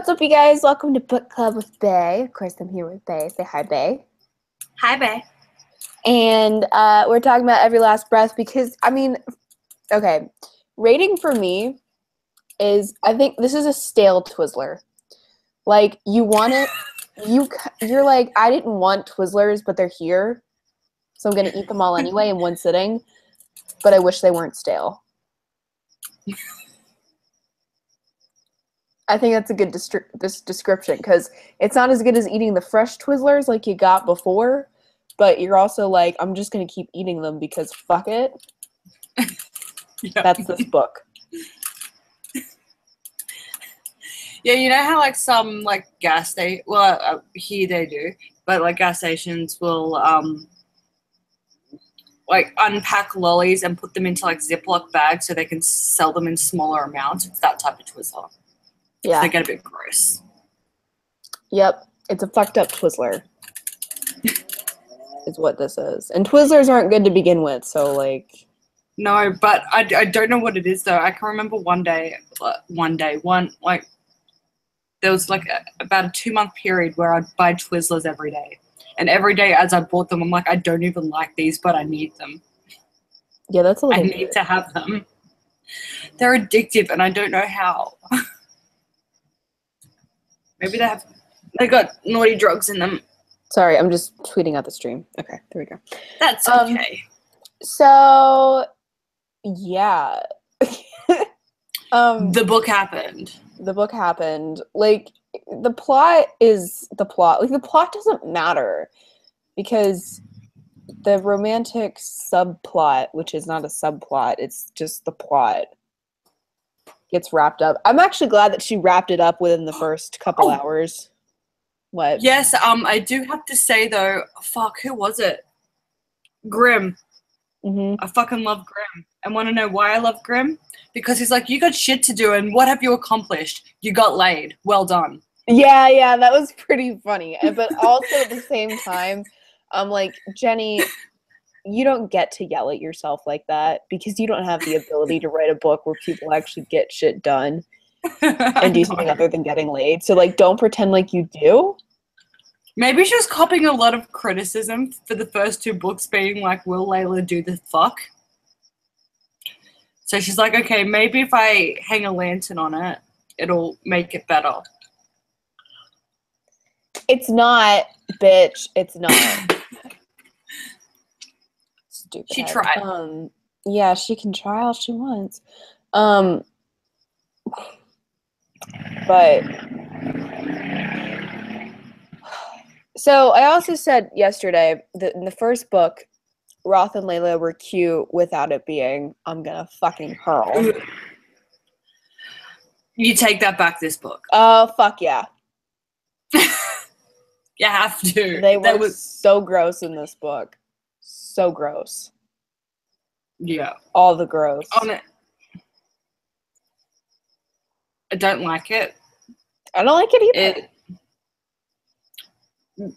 what's up, you guys? Welcome to Book Club with Bay. Of course, I'm here with Bay. Say hi, Bay. Hi, Bay. And we're talking about Every Last Breath because, okay, rating for me is, I think this is a stale Twizzler. Like, you want it, you're like, I didn't want Twizzlers, but they're here, so I'm going to eat them all anyway in one sitting, but I wish they weren't stale. I think that's a good description because it's not as good as eating the fresh Twizzlers like you got before, but you're also like, I'm just going to keep eating them because fuck it. Yeah. That's this book. Yeah, you know how like some like gas station, well, here they do, but like gas stations will like unpack lollies and put them into like Ziploc bags so they can sell them in smaller amounts. It's that type of Twizzler. Yeah. So they get a bit gross. Yep. It's a fucked up Twizzler. Is what this is. And Twizzlers aren't good to begin with, so like... No, but I don't know what it is though. I can remember there was like about a 2-month period where I'd buy Twizzlers every day. And every day as I bought them, I'm like, I don't even like these, but I need them. Yeah, that's a little I need to have them. They're addictive and I don't know how. Maybe they got naughty drugs in them. Sorry, I'm just tweeting out the stream. Okay, there we go. That's okay. So, yeah. The book happened. The book happened. Like, the plot is the plot. Like, the plot doesn't matter because the romantic subplot, which is not a subplot, it's just the plot, gets wrapped up. I'm actually glad that she wrapped it up within the first couple hours. What? Yes, I do have to say though, fuck, who was it? Grimm. Mm-hmm. I fucking love Grimm. And want to know why I love Grimm? Because he's like, you got shit to do, and what have you accomplished? You got laid. Well done. Yeah, that was pretty funny. But also at the same time, I'm like, Jenny, you don't get to yell at yourself like that because you don't have the ability to write a book where people actually get shit done and do something other than getting laid. So, like, don't pretend like you do. Maybe she was copying a lot of criticism for the first 2 books being like, will Layla do the fuck? So she's like, okay, maybe if I hang a lantern on it, it'll make it better. It's not, bitch. It's not. Stupid. She tried. Yeah, she can try all she wants. But so I also said yesterday that in the first book, Roth and Layla were cute without it being, I'm gonna fucking hurl. You take that back this book. Oh, fuck yeah. You have to. They were so gross in this book. So gross. Yeah. All the gross. I don't like it. I don't like it either.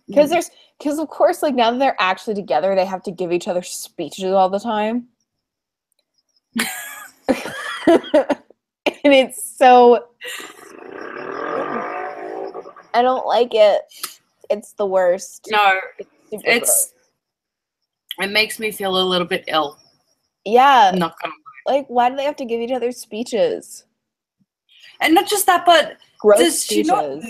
Because of course, like, now that they're actually together, they have to give each other speeches all the time. And it's so... I don't like it. It's the worst. No, It makes me feel a little bit ill. Yeah. I'm not gonna lie. Like, why do they have to give each other speeches? And not just that, but gross does speeches. She not,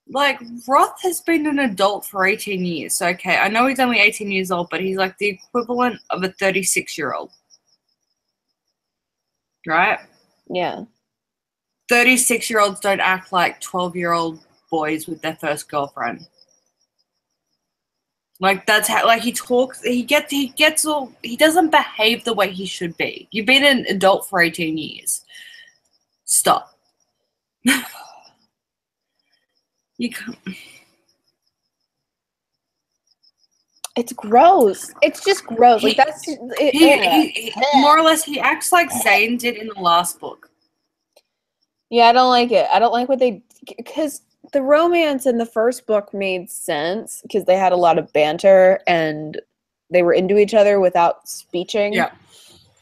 like, Roth has been an adult for 18 years. So, okay, I know he's only 18 years old, but he's like the equivalent of a 36-year-old. Right? Yeah. 36-year-olds don't act like 12-year-old boys with their first girlfriend. Like, that's how, like, he talks, he doesn't behave the way he should be. You've been an adult for 18 years. Stop. You can't. It's gross. It's just gross. Like, that's... He more or less, he acts like Zane did in the last book. Yeah, I don't like it. I don't like what they... Because the romance in the first book made sense because they had a lot of banter and they were into each other without speeching. Yeah.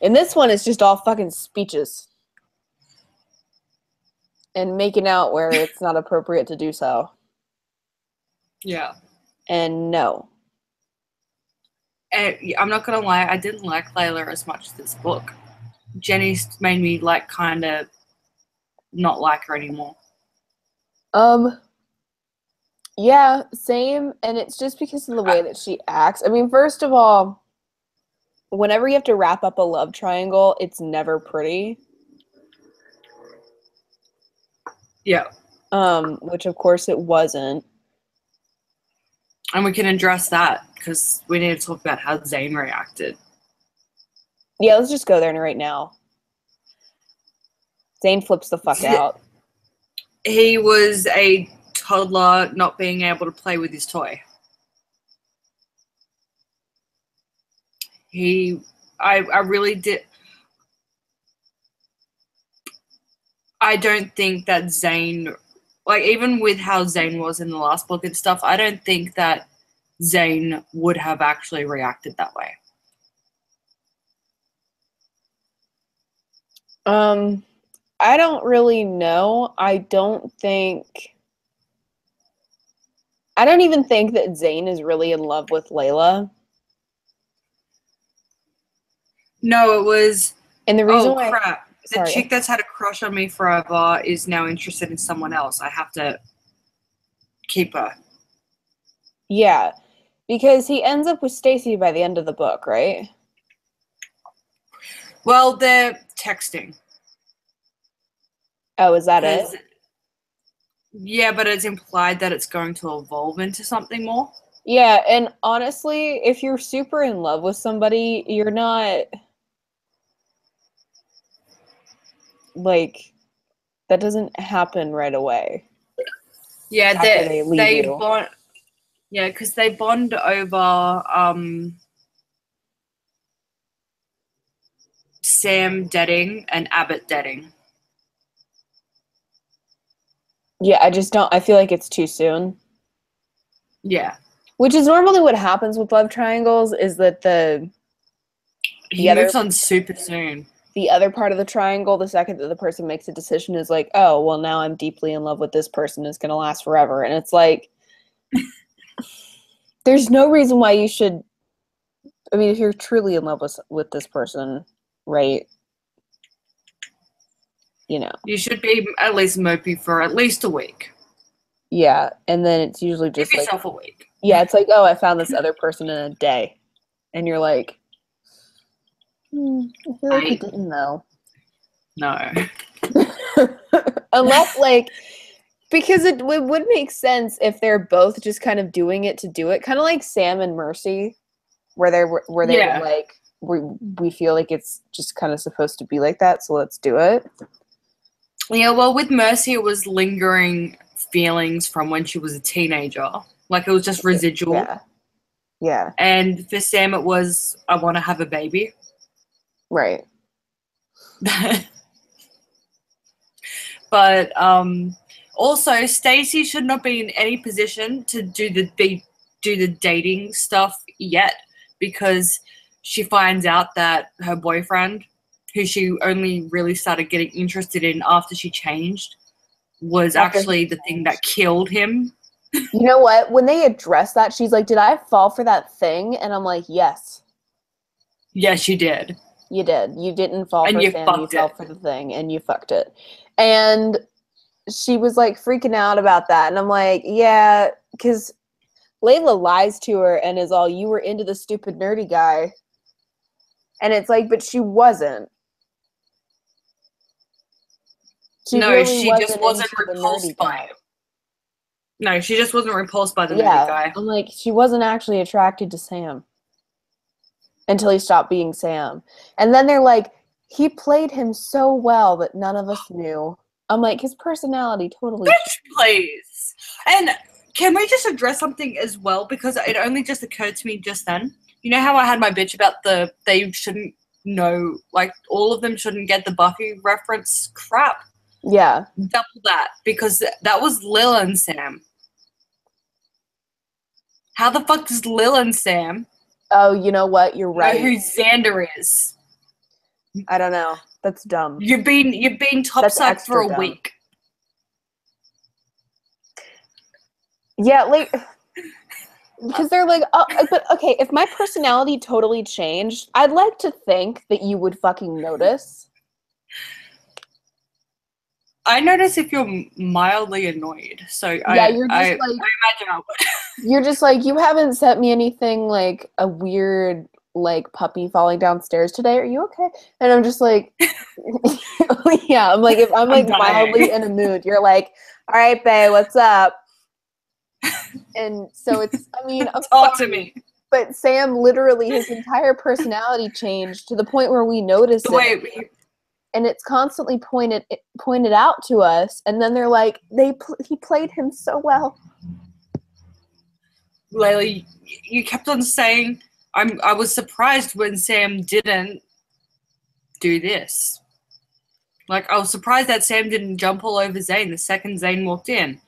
And this one is just all fucking speeches. and making out where it's not appropriate to do so. Yeah. And no. And I'm not gonna lie, I didn't like Layla as much as this book. Jenny's made me like kind of not like her anymore. Yeah, same, and it's just because of the way that she acts. I mean, first of all, whenever you have to wrap up a love triangle, it's never pretty. Yeah. Which of course it wasn't. And we can address that because we need to talk about how Zane reacted. Yeah, let's just go there right now. Zane flips the fuck out. He was a toddler not being able to play with his toy. I really did. I don't think that Zane, like, even with how Zane was in the last book and stuff, I don't think that Zane would have actually reacted that way. I don't really know. I don't even think that Zane is really in love with Layla. No, it was. And the reason why, crap. The sorry. chick that's had a crush on me forever is now interested in someone else. I have to keep her. Yeah, because he ends up with Stacy by the end of the book, right? Well, they're texting. Oh, is that it? Yeah, but it's implied that it's going to evolve into something more. Yeah, and honestly, if you're super in love with somebody, you're not, like, that doesn't happen right away. Yeah, after they leave you. bond. Yeah, because they bond over Sam dating and Abbott dating. Yeah, I feel like it's too soon. Yeah. Which is normally what happens with love triangles, is that he moves on super soon. The other part of the triangle, the second that the person makes a decision, is like, oh, well, now I'm deeply in love with this person, it's going to last forever. And it's like, there's no reason why you should, I mean, if you're truly in love with this person, right, you know. You should be at least mopey for at least a week. Yeah, and then it's usually just give yourself a week. Yeah, it's like, oh, I found this other person in a day. And you're like, I feel like you didn't know. No. Unless, like, because it would make sense if they're both just kind of doing it to do it. Kind of like Sam and Mercy, where they were like, we feel like it's just kind of supposed to be like that, so let's do it. Yeah, well, with Mercy, it was lingering feelings from when she was a teenager. Like, it was just residual. Yeah. Yeah. And for Sam, it was, I want to have a baby. Right. But also, Stacy should not be in any position to do the dating stuff yet, because she finds out that her boyfriend, who she only really started getting interested in after she changed, was actually the thing that killed him. You know what? When they address that, she's like, did I fall for that thing? And I'm like, yes. Yes, you did. You did. You didn't fall for Sam, you fell for the thing, and you fucked it. And she was, like, freaking out about that. And I'm like, yeah, because Layla lies to her and is all, you were into the stupid nerdy guy. And it's like, but she wasn't. She just wasn't repulsed by him. No, she just wasn't repulsed by the nerdy guy. I'm like, she wasn't actually attracted to Sam until he stopped being Sam. And then they're like, he played him so well that none of us knew. I'm like, his personality totally. Bitch, please. And can we just address something as well? Because it only just occurred to me just then. You know how I had my bitch about they shouldn't know, like, all of them shouldn't get the Buffy reference crap? Yeah. Double that, because that was Lil and Sam. How the fuck does Lil and Sam? Oh, you know what? You're right. Know who Xander is? I don't know. That's dumb. You've been topside for a week. Yeah, like, because they're like, oh, but okay, if my personality totally changed, I'd like to think that you would fucking notice. I notice if you're mildly annoyed. So Yeah, I imagine I would. you're just like, you haven't sent me anything like a weird like puppy falling downstairs today. Are you okay? And I'm just like, yeah, I'm like, if I'm like dying. mildly in a mood, you're like, all right, babe, what's up? And so it's, I mean, I'm Talk to sorry, me. but Sam literally, his entire personality changed to the point where we notice The it, way and it's constantly pointed out to us. And then they're like, he played him so well. Layla, you kept on saying, I was surprised when Sam didn't do this. Like, I was surprised that Sam didn't jump all over Zane the second Zane walked in,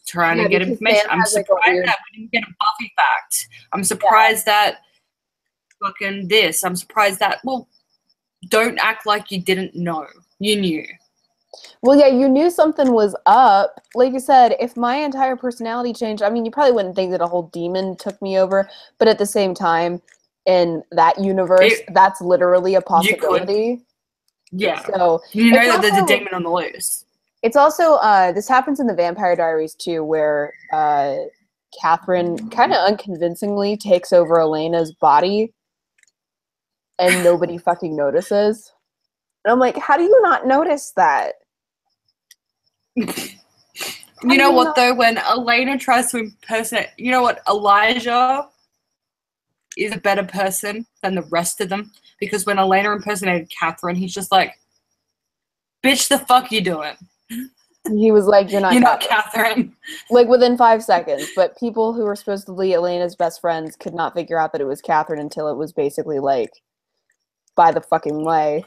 trying to get information. Sam I'm has, like, surprised weird... that we didn't get a Buffy fact. I'm surprised that fucking this. I'm surprised that, well, don't act like you didn't know. You knew. Well, yeah, you knew something was up. Like you said, if my entire personality changed, I mean, you probably wouldn't think that a whole demon took me over, but at the same time, in that universe, that's literally a possibility. Yeah. So you know that there's a demon on the loose. It's also, this happens in the Vampire Diaries too, where Catherine kind of unconvincingly takes over Elena's body and nobody fucking notices. And I'm like, how do you not notice that? You know what, though? When Elena tries to impersonate, you know what? Elijah is a better person than the rest of them. Because when Elena impersonated Catherine, he's just like, bitch, the fuck you doing? He was like, you're not Catherine. Like, within 5 seconds. But people who were supposedly Elena's best friends could not figure out that it was Catherine until it was basically, like, by the fucking way.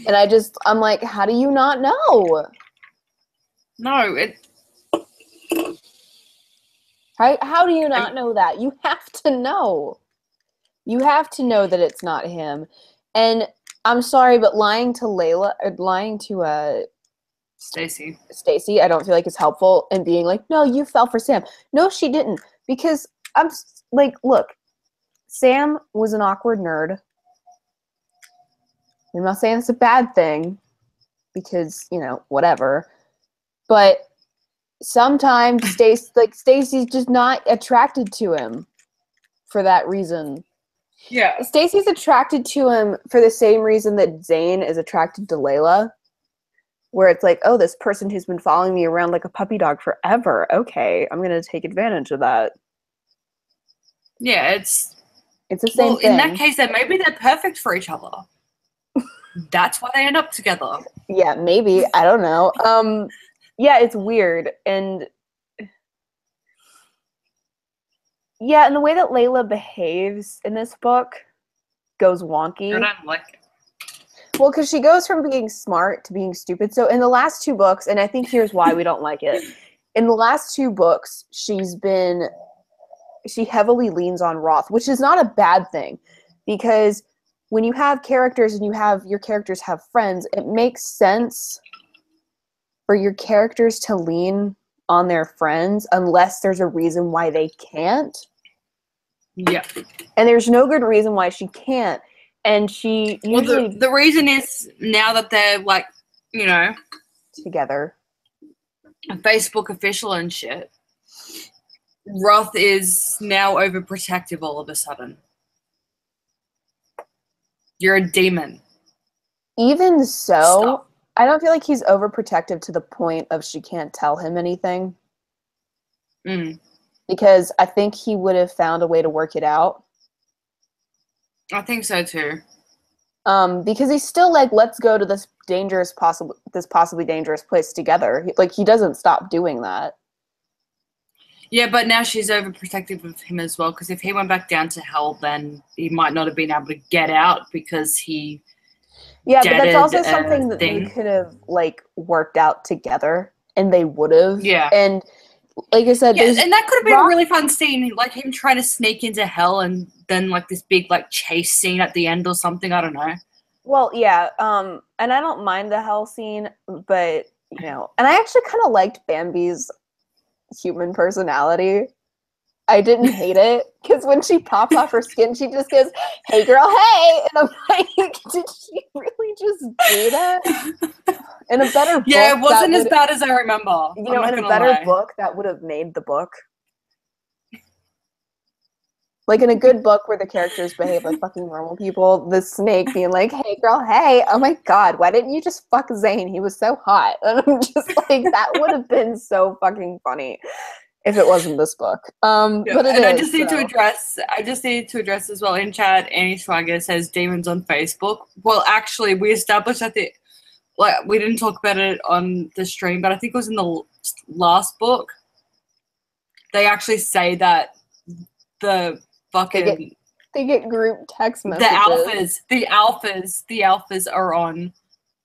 And I'm like, how do you not know? No, How do you not know that? You have to know. You have to know that it's not him. And I'm sorry, but lying to Layla, or lying to Stacy, I don't feel like it's helpful, and being like, no, you fell for Sam. No, she didn't. Because I'm like, look, Sam was an awkward nerd. I'm not saying it's a bad thing, because, you know, whatever. But sometimes Stacy's just not attracted to him for that reason. Yeah. Stacy's attracted to him for the same reason that Zane is attracted to Layla. Where it's like, oh, this person who's been following me around like a puppy dog forever. Okay, I'm gonna take advantage of that. Yeah, it's the same thing. In that case, then maybe they're perfect for each other. That's why they end up together. Yeah, maybe. I don't know. Yeah, it's weird. And yeah, and the way that Layla behaves in this book goes wonky. I don't like it. Well, because she goes from being smart to being stupid. So in the last 2 books, and I think here's why we don't like it. In the last 2 books, she heavily leans on Roth, which is not a bad thing. Because when you have characters and your characters have friends, it makes sense for your characters to lean on their friends unless there's a reason why they can't. Yeah. And there's no good reason why she can't. And she usually... Well, the reason is now that they're, like, you know... together. Facebook official and shit. Roth is now overprotective all of a sudden. You're a demon. Even so, Stop. I don't feel like he's overprotective to the point of she can't tell him anything. Because I think he would have found a way to work it out. I think so too. Because he's still like, let's go to this possibly dangerous place together. He doesn't stop doing that. Yeah, but now she's overprotective of him as well, because if he went back down to hell, then he might not have been able to get out because he... Yeah, but that's also something that they could have, like, worked out together, and they would have. Yeah. And like I said, yeah, and that could have been a really fun scene, like him trying to sneak into hell and then, like, this big, like, chase scene at the end or something. I don't know. Well, yeah, and I don't mind the hell scene, but you know, and I actually kind of liked Bambi's human personality. I didn't hate it because when she pops off her skin, she just goes, "Hey, girl, hey!" And I'm like, "Did she really just do that?" In a better book, yeah, it wasn't as bad as I remember. You know, in a better book, that would have made the book. Like in a good book where the characters behave like fucking normal people, the snake being like, "Hey, girl, hey! Oh my god, why didn't you just fuck Zane? He was so hot." And I'm just like, that would have been so fucking funny if it wasn't this book. But it is. I just need to address as well in chat. Annie Schweiger says demons on Facebook. Well, actually, we established that we didn't talk about it on the stream, but I think it was in the last book. They actually say that the fucking they get group text messages. The alphas are on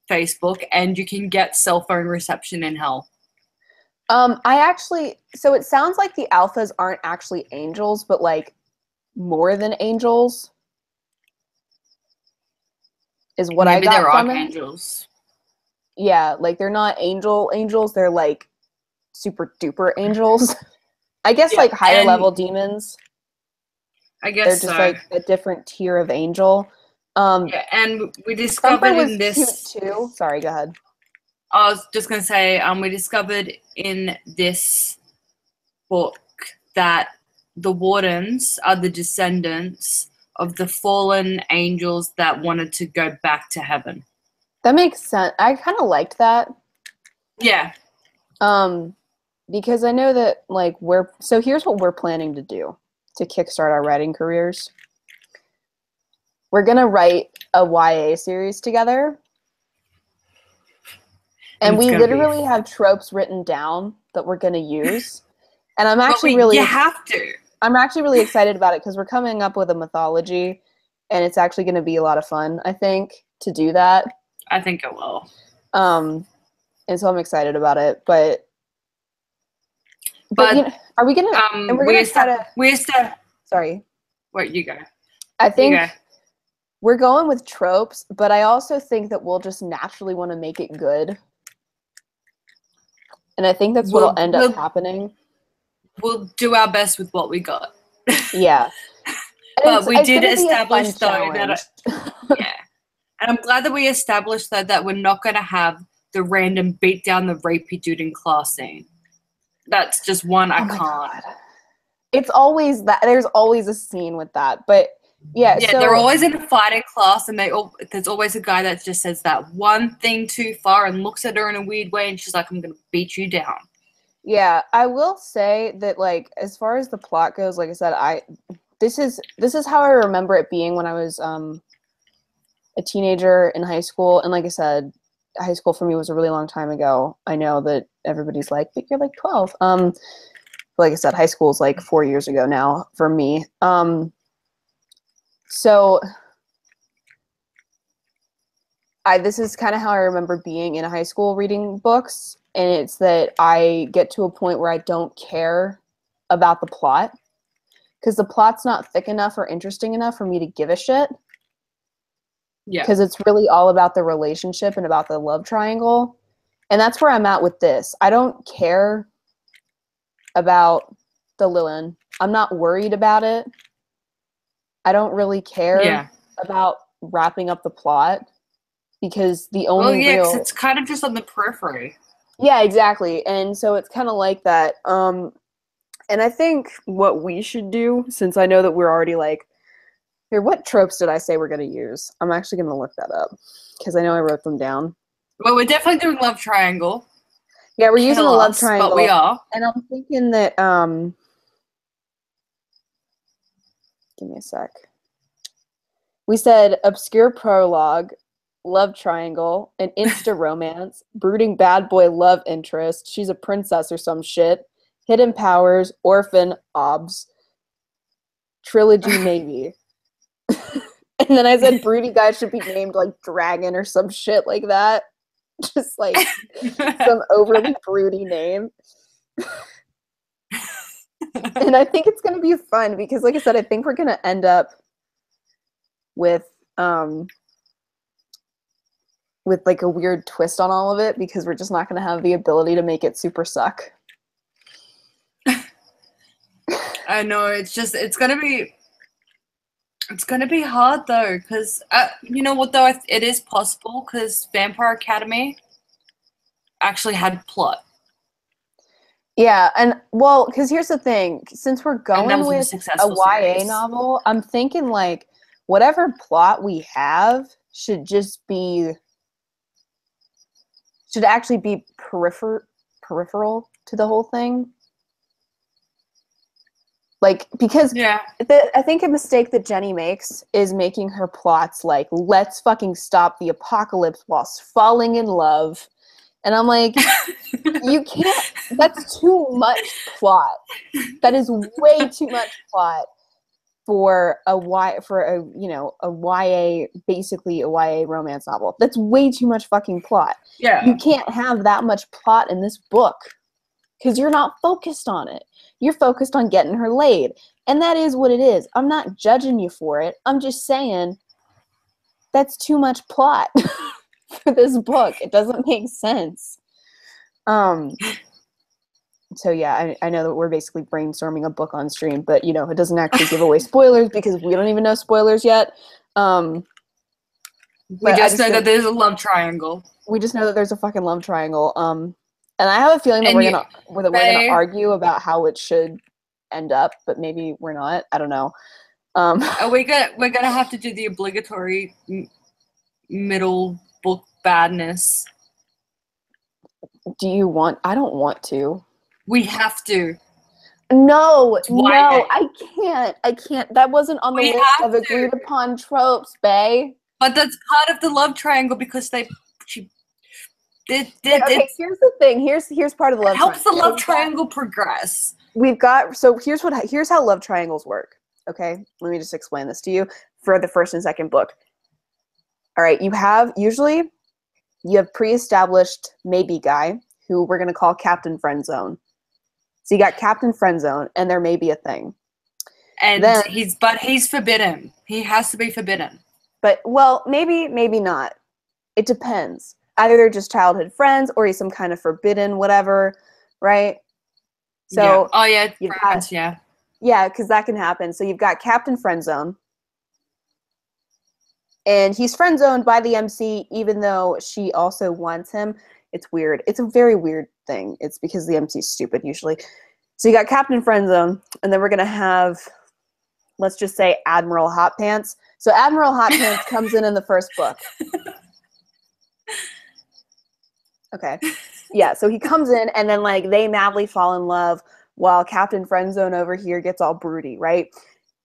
Facebook, and you can get cell phone reception in hell. So it sounds like the alphas aren't actually angels, but like more than angels is what I got from it. Maybe they're archangels. Yeah, like they're not angels, they're like super duper angels. I guess like higher level demons. I guess they're just like a different tier of angel. And we discovered in this cute too. Sorry, go ahead. I was just going to say, we discovered in this book that the Wardens are the descendants of the fallen angels that wanted to go back to heaven. That makes sense. I kind of liked that. Yeah. Because I know that, like, so here's what we're planning to do to kickstart our writing careers. We're going to write a YA series together. And we literally have tropes written down that we're going to use. And I'm actually you have to. I'm actually really excited about it because we're coming up with a mythology, and it's actually going to be a lot of fun, I think, to do that. I think it will. And so I'm excited about it. But you know, are we going to... and we're going to try to... Sorry. Wait, you go. I think we're going with tropes, but I also think that we'll just naturally want to make it good. And I think that's what'll end up happening. We'll do our best with what we got. Yeah. But we did establish, though, that... yeah. And I'm glad that we established, though, that we're not going to have the random beat down the rapey dude in class scene. That's just one I can't. God. It's always that. There's always a scene with that. But... Yeah, so they're always in a fighting class, and there's always a guy that just says that one thing too far and looks at her in a weird way, and she's like, "I'm gonna beat you down." Yeah, I will say that, like, as far as the plot goes, like I said, this is how I remember it being when I was a teenager in high school, and like I said, high school for me was a really long time ago. I know that everybody's like, "But you're like 12." Like I said, high school is like 4 years ago now for me. So this is kind of how I remember being in high school reading books, and it's that I get to a point where I don't care about the plot because the plot's not thick enough or interesting enough for me to give a shit. Yeah. Because it's really all about the relationship and about the love triangle. And that's where I'm at with this. I don't care about the Lilin. I'm not worried about it. I don't really care about wrapping up the plot because the only because it's kind of just on the periphery. Yeah, exactly. And so it's kind of like that. And I think what we should do, since I know that we're already like, here, what tropes did I say we're going to use? I'm actually going to look that up because I know I wrote them down. Well, we're definitely doing love triangle. Yeah, we're using a love triangle. But we are. And I'm thinking that, give me a sec. We said obscure prologue, love triangle, an insta romance, brooding bad boy love interest, she's a princess or some shit, hidden powers, orphan, obs, trilogy maybe. And then I said broody guy should be named like dragon or some shit like that. Just like some overly broody name. And I think it's going to be fun because, like I said, I think we're going to end up with with like a weird twist on all of it because we're just not going to have the ability to make it super suck. I know, it's gonna be hard though, because you know what though, it is possible because Vampire Academy actually had plot. Yeah, and well, because here's the thing, since we're going with a YA novel, I'm thinking like whatever plot we have should actually be peripheral to the whole thing. Like, because I think a mistake that Jenny makes is making her plots like, let's fucking stop the apocalypse whilst falling in love. And I'm like, you can't, that's too much plot. That is way too much plot for a YA, basically a YA romance novel. That's way too much fucking plot. Yeah. You can't have that much plot in this book because you're not focused on it. You're focused on getting her laid. And that is what it is. I'm not judging you for it. I'm just saying that's too much plot for this book. It doesn't make sense. So yeah, I know that we're basically brainstorming a book on stream, but you know, it doesn't actually give away spoilers because we don't even know spoilers yet. We just know that there's a love triangle. We just know that there's a fucking love triangle. And I have a feeling that we're gonna argue about how it should end up, but maybe we're not. I don't know. We're gonna have to do the obligatory middle book badness. Do you want? I don't want to. We have to. No, I can't. That wasn't on the list of agreed upon tropes, bae. But that's part of the love triangle because okay, here's the thing. Here's part of the love triangle. Helps the love triangle progress. Here's how love triangles work. Okay, let me just explain this to you for the first and second book. All right, you have pre-established maybe guy who we're gonna call Captain Friendzone. So you got Captain Friendzone, and there may be a thing. And he's forbidden. He has to be forbidden. But well, maybe not. It depends. Either they're just childhood friends, or he's some kind of forbidden whatever, right? So friends, yeah, because that can happen. So you've got Captain Friendzone, and he's friendzoned by the MC, even though she also wants him. It's weird. It's a very weird thing. It's because the MC's stupid usually. So you got Captain Friendzone, and then we're gonna have, let's just say, Admiral Hot Pants. So Admiral Hot Pants comes in the first book. Okay. Yeah, so he comes in, and then like they madly fall in love while Captain Friendzone over here gets all broody, right?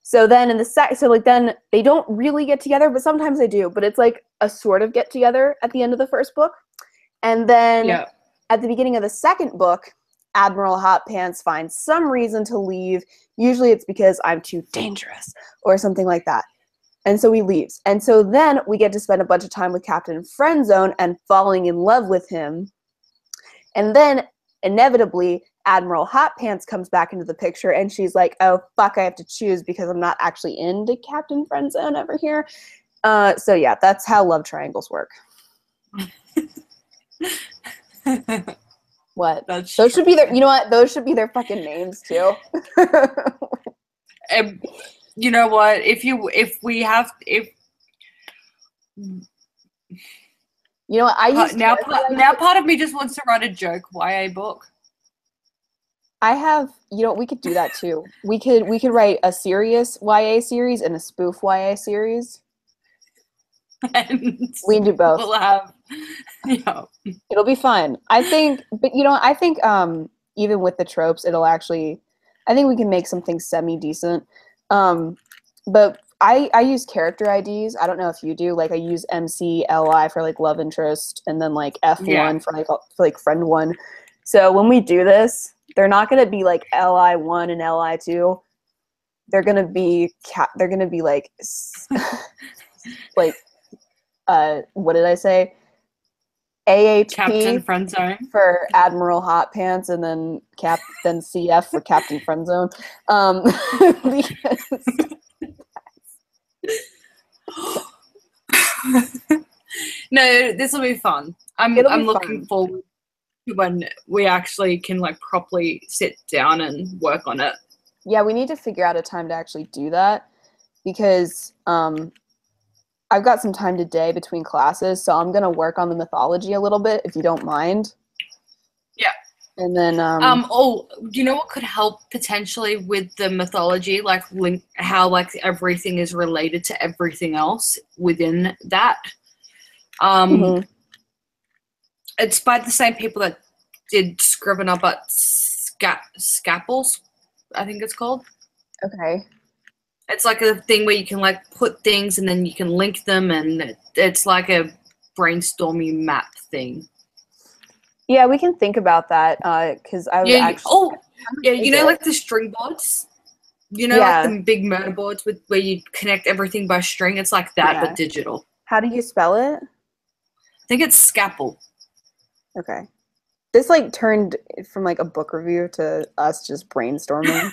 So then in the then they don't really get together, but sometimes they do. But it's like a sort of get together at the end of the first book. And then at the beginning of the second book, Admiral Hot Pants finds some reason to leave. Usually it's because I'm too dangerous or something like that. And so he leaves. And so then we get to spend a bunch of time with Captain Friendzone and falling in love with him. And then inevitably, Admiral Hot Pants comes back into the picture, and she's like, oh, fuck, I have to choose because I'm not actually into Captain Friendzone over here. So yeah, that's how love triangles work. What? Those should be their, you know what? Those should be their fucking names too. You know what? You know what? Now part of me just wants to write a joke YA book. I have, we could do that too. We could write a serious YA series and a spoof YA series. And we can do both. We'll have, It'll be fun. I think, but I think even with the tropes, I think we can make something semi-decent. But I use character IDs. I don't know if you do. Like I use MCLI for like love interest, and then like F1 for like friend one. So when we do this, they're not gonna be like LI1 and LI2. They're gonna be like like what did I say? AHP Captain Friendzone for Admiral Hot Pants, and then then CF for Captain Friendzone. No, this will be fun. I'm It'll be looking fun. forward to when we actually can like properly sit down and work on it. Yeah, we need to figure out a time to actually do that because I've got some time today between classes, so I'm gonna work on the mythology a little bit if you don't mind. Yeah. And then Oh, do you know what could help potentially with the mythology, like link how like everything is related to everything else within that? mhm. It's by the same people that did Scriven Up at Scapels, I think it's called. Okay. It's like a thing where you can like put things and then you can link them, and it's like a brainstorming map thing. Yeah, we can think about that because I would Yeah. actually. Yeah. You know, like the string boards. You know, like Yeah. the big murder boards with where you connect everything by string. It's like that, Yeah. but digital. How do you spell it? I think it's Scapel. Okay. This like turned from like a book review to us just brainstorming.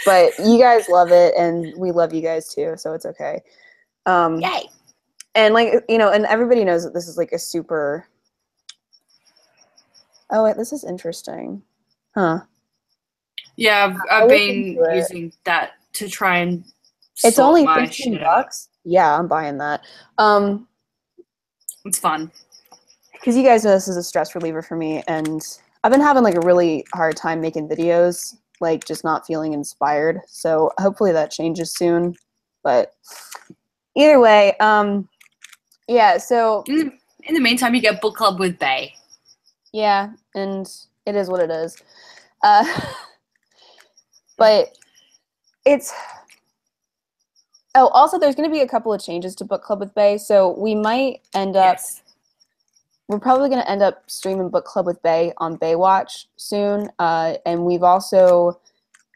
But you guys love it and we love you guys too, so it's okay. Yay! And like, you know, and everybody knows that this is like a super. Oh, wait, this is interesting. Huh. Yeah, I'll I've look been into it. using that to try and It's sort only my 15 shit out. bucks. Yeah, I'm buying that. It's fun. Because you guys know this is a stress reliever for me, and I've been having like a really hard time making videos, like just not feeling inspired. So hopefully that changes soon. But either way, yeah. So In the meantime, you get book club with Bay. yeah, and it is what it is. But it's. Oh, also, there's going to be a couple of changes to book club with Bay, so we might end up. Yes. We're probably going to end up streaming book club with Bay on Baywatch soon, and we've also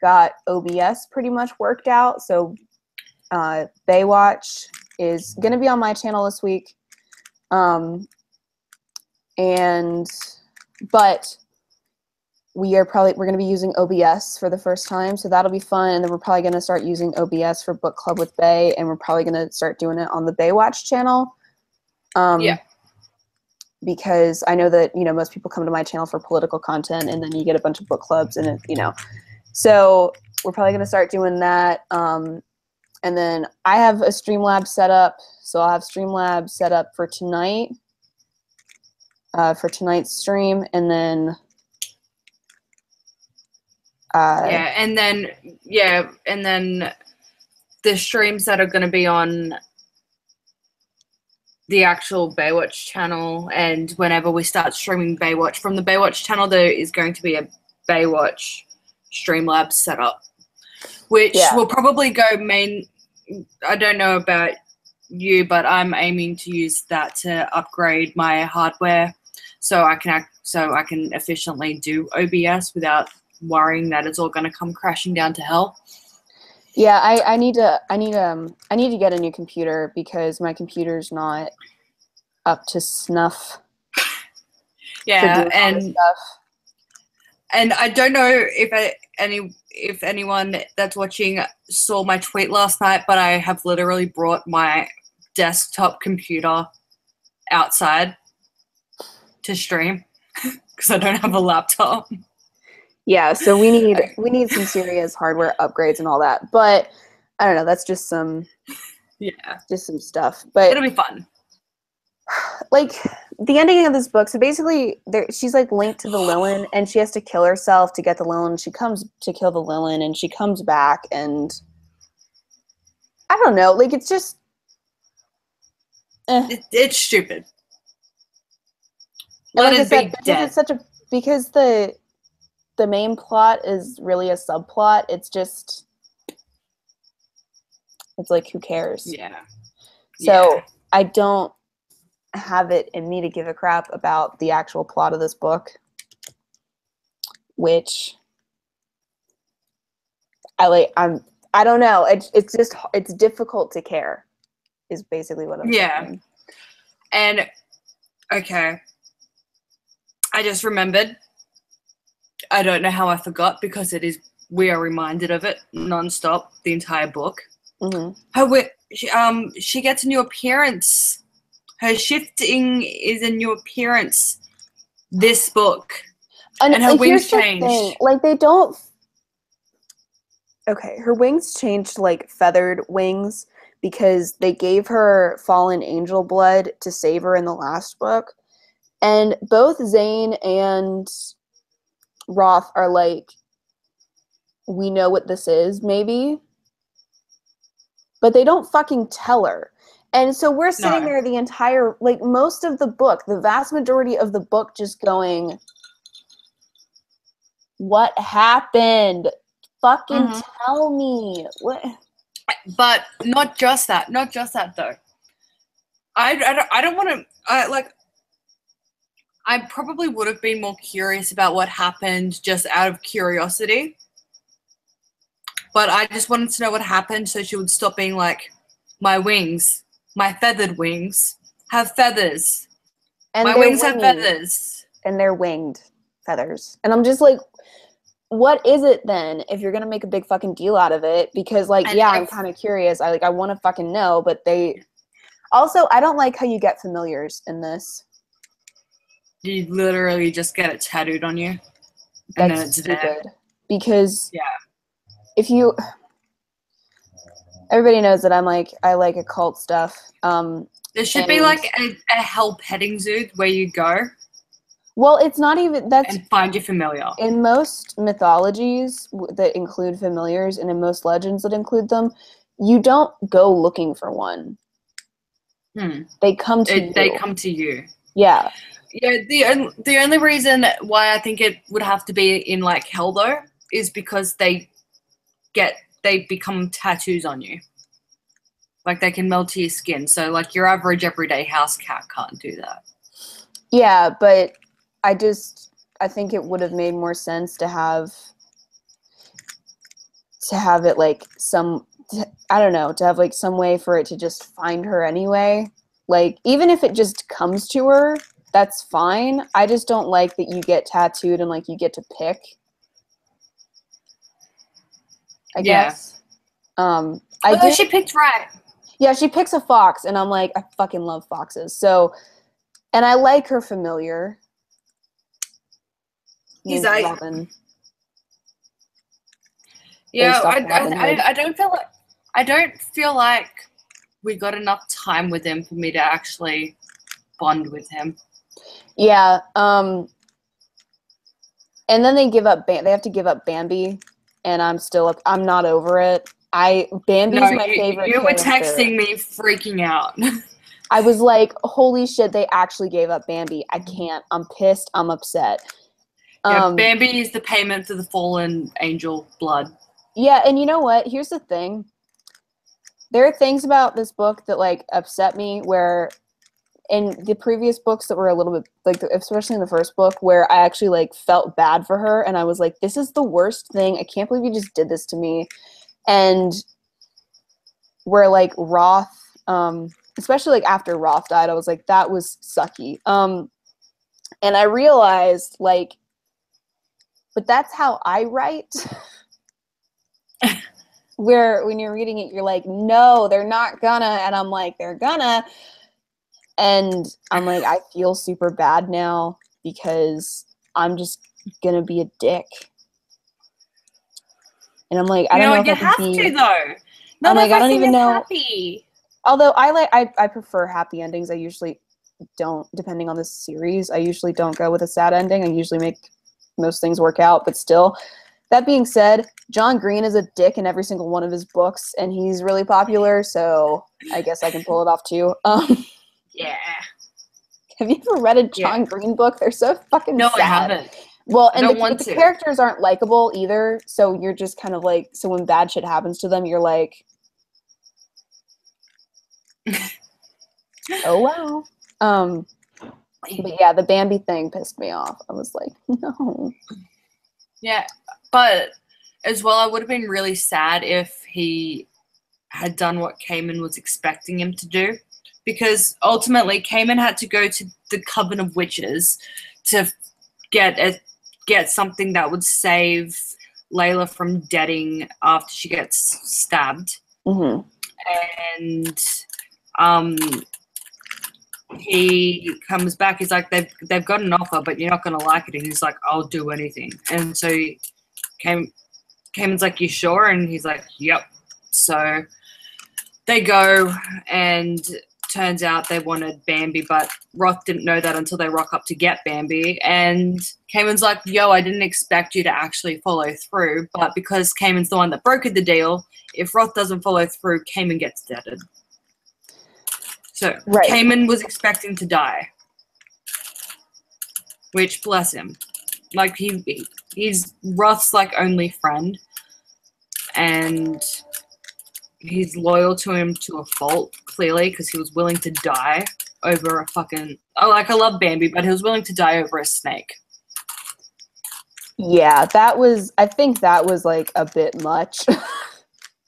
got OBS pretty much worked out. So Baywatch is going to be on my channel this week, but we're going to be using OBS for the first time, so that'll be fun. And then we're probably going to start using OBS for book club with Bay, and we're probably going to start doing it on the Baywatch channel. Yeah. Because I know that, you know, most people come to my channel for political content and then you get a bunch of book clubs and it, you know, so we're probably going to start doing that. And then I have a Streamlabs set up. So I'll have Streamlabs set up for tonight, for tonight's stream. And then, and then the streams that are going to be on the actual Baywatch channel, and whenever we start streaming Baywatch from the Baywatch channel, there is going to be a Baywatch Streamlabs set up, which will probably go main. I don't know about you, but I'm aiming to use that to upgrade my hardware, so I can efficiently do OBS without worrying that it's all going to come crashing down to hell. Yeah, I need to get a new computer because my computer's not up to snuff. Yeah, and I don't know if anyone that's watching saw my tweet last night, but I have literally brought my desktop computer outside to stream because I don't have a laptop. Yeah, so we need some serious hardware upgrades and all that. But I don't know, that's just some stuff. But it'll be fun. Like the ending of this book, so basically she's like linked to the Lilin and she has to kill herself to get the Lilin. She comes to kill the Lilin and she comes back and I don't know, like it's just it's stupid. Let it be dead. Because the main plot is really a subplot. It's like, who cares? Yeah. So I don't have it in me to give a crap about the actual plot of this book, which I don't know. It's difficult to care is basically what I'm saying. And okay. I just remembered. I don't know how I forgot because we are reminded of it nonstop the entire book. Mm-hmm. She gets a new appearance. her shifting is a new appearance this book. And her wings here's the changed. thing, like, they don't... Okay, her wings changed to, like, feathered wings because they gave her fallen angel blood to save her in the last book. And both Zane and Roth are like, we know what this is, maybe. But they don't fucking tell her. And so we're sitting there the entire, like, most of the book, the vast majority of the book just going, what happened? Fucking tell me. What? But not just that though. I don't want to, like, I probably would have been more curious about what happened just out of curiosity. But I just wanted to know what happened so she would stop being like, my wings, my feathered wings, have feathers. And my wings have feathers. And they're winged feathers. And I'm just like, what is it then if you're going to make a big fucking deal out of it? Because, like, I'm kind of curious. I want to fucking know, but they... Also, I don't like how you get familiars in this. You literally just get it tattooed on you. And that's stupid. There. Because if you... Everybody knows that I like occult stuff. There should be like a hell petting zoo where you go. Well, it's not even... And find your familiar. In most mythologies that include familiars, and in most legends that include them, you don't go looking for one. They come to you. They come to you. Yeah. Yeah, the only reason why I think it would have to be in, like, hell, though, is because they become tattoos on you. Like, they can melt to your skin. So, like, your average everyday house cat can't do that. Yeah, but I think it would have made more sense to have it, like, I don't know, to have, like, some way for it to just find her anyway. Like, even if it just comes to her, that's fine. I just don't like that you get tattooed and, like, you get to pick. I guess. She picked right. Yeah, she picks a fox, and I'm like, I fucking love foxes. So, and I like her familiar. He's Robin. Yeah, I don't feel like we got enough time with him for me to actually bond with him. Yeah. And then they have to give up Bambi, and I'm not over it. Bambi's my favorite you were character. texting me freaking out. I was like, holy shit, they actually gave up Bambi. I can't. I'm pissed. I'm upset. Yeah, Bambi is the payment for the fallen angel blood. Yeah, and you know what? Here's the thing. There are things about this book that, like, upset me, where in the previous books that were a little bit, like, especially in the first book, where I actually, like, felt bad for her, and I was like, this is the worst thing. I can't believe you just did this to me. And where, like, Roth, especially, like, after Roth died, I was like, that was sucky. And I realized, like, but that's how I write. Where when you're reading it, you're like, no, they're not gonna. And I'm like, they're gonna. And I'm like, I feel super bad now because I'm just gonna be a dick. And I'm like, I don't know if you I have can be, to, though. I'm like, I don't even know. Happy. Although I prefer happy endings. I usually don't, depending on the series, I usually don't go with a sad ending. I usually make most things work out, but still. That being said, John Green is a dick in every single one of his books, and he's really popular, so I guess I can pull it off too. Yeah. Have you ever read a John Green book? They're so fucking sad. No, I haven't. Well, and the characters aren't likable either, so you're just kind of like, so when bad shit happens to them, you're like, oh wow. But yeah, the Bambi thing pissed me off. I was like, no. Yeah, but as well, I would have been really sad if he had done what Cayman was expecting him to do, because ultimately Cayman had to go to the Coven of Witches to get something that would save Layla from deading after she gets stabbed. Mm-hmm. And he comes back. He's like, they've got an offer, but you're not gonna like it. And he's like, I'll do anything. And so Cayman's like, you sure? And he's like, yep. So they go, and turns out they wanted Bambi, but Roth didn't know that until they rock up to get Bambi. And Cayman's like, yo, I didn't expect you to actually follow through, but because Cayman's the one that brokered the deal, if Roth doesn't follow through, Cayman gets deaded. So Right. Cayman was expecting to die, which, bless him. Like, he's Roth's, like, only friend, and he's loyal to him to a fault, clearly, because he was willing to die over a fucking... Oh, like, I love Bambi, but he was willing to die over a snake. Yeah, I think that was, like, a bit much.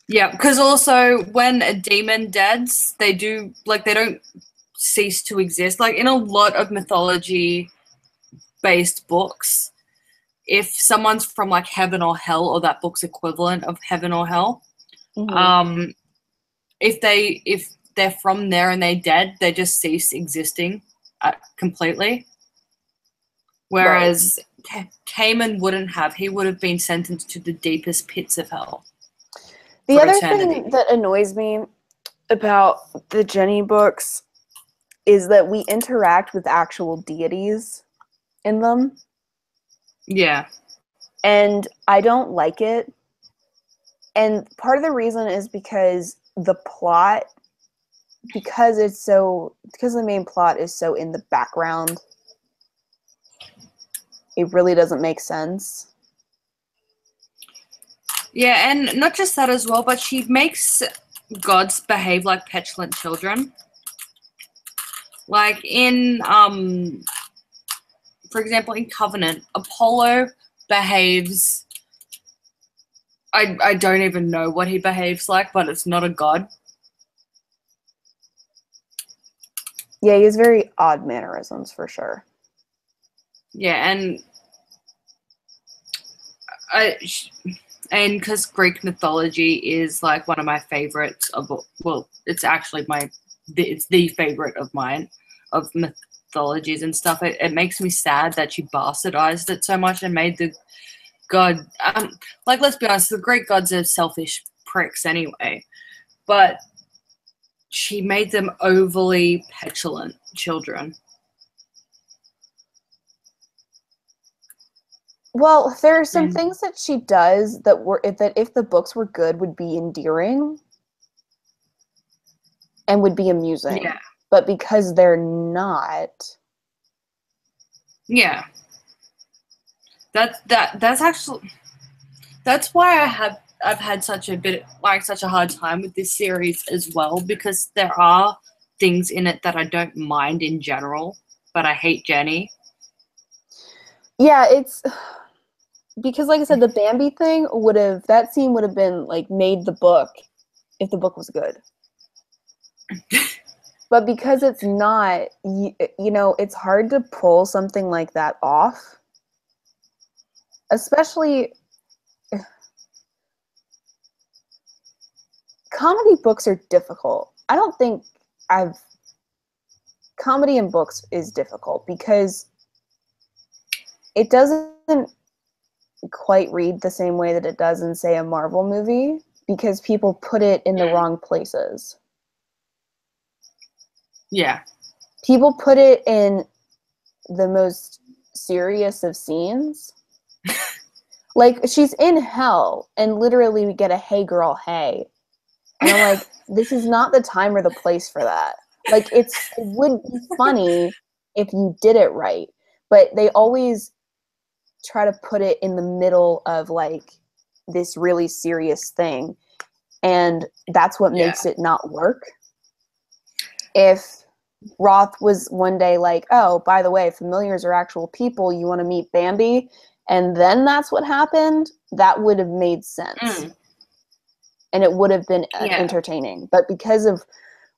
Yeah, because also when a demon deads, they don't cease to exist. Like, in a lot of mythology-based books, if someone's from, like, heaven or hell, or that book's equivalent of heaven or hell, Mm-hmm. if they're from there and they're dead, they just cease existing completely. Whereas Cayman wouldn't have. He would have been sentenced to the deepest pits of hell. The for other eternity. thing that annoys me about the Jenny books is that we interact with actual deities in them. Yeah. And I don't like it. And part of the reason is because the plot, because the main plot is so in the background, it really doesn't make sense. Yeah, and not just that as well, but she makes gods behave like petulant children. Like in, for example, in Covenant, Apollo behaves... I don't even know what he behaves like, but it's not a god. Yeah, he has very odd mannerisms, for sure. Yeah, and because Greek mythology is like one of my favorites of, well, it's actually it's the favorite of mine, of mythologies and stuff. It makes me sad that she bastardized it so much and made the god, like, let's be honest, the Greek gods are selfish pricks anyway, but she made them overly petulant children. Well, there are some things that she does that if the books were good would be endearing and would be amusing. Yeah. But because they're not. Yeah. That's actually, that's why I've had such a hard time with this series as well, because there are things in it that I don't mind in general, but I hate Jenny. Yeah, it's because, like I said, the Bambi thing that scene would have been like made the book if the book was good. But because it's not, you know, it's hard to pull something like that off. Especially, comedy books are difficult. I don't think comedy in books is difficult because it doesn't quite read the same way that it does in, say, a Marvel movie, because people put it in the wrong places. Yeah. People put it in the most serious of scenes. Like, she's in hell, and literally we get a "hey girl, hey." And I'm like, this is not the time or the place for that. Like, it would be funny if you did it right. But they always try to put it in the middle of, like, this really serious thing. And that's what makes it not work. If Roth was one day like, oh, by the way, familiars are actual people, you want to meet Bambi? And then that's what happened, that would have made sense. And it would have been entertaining. But because of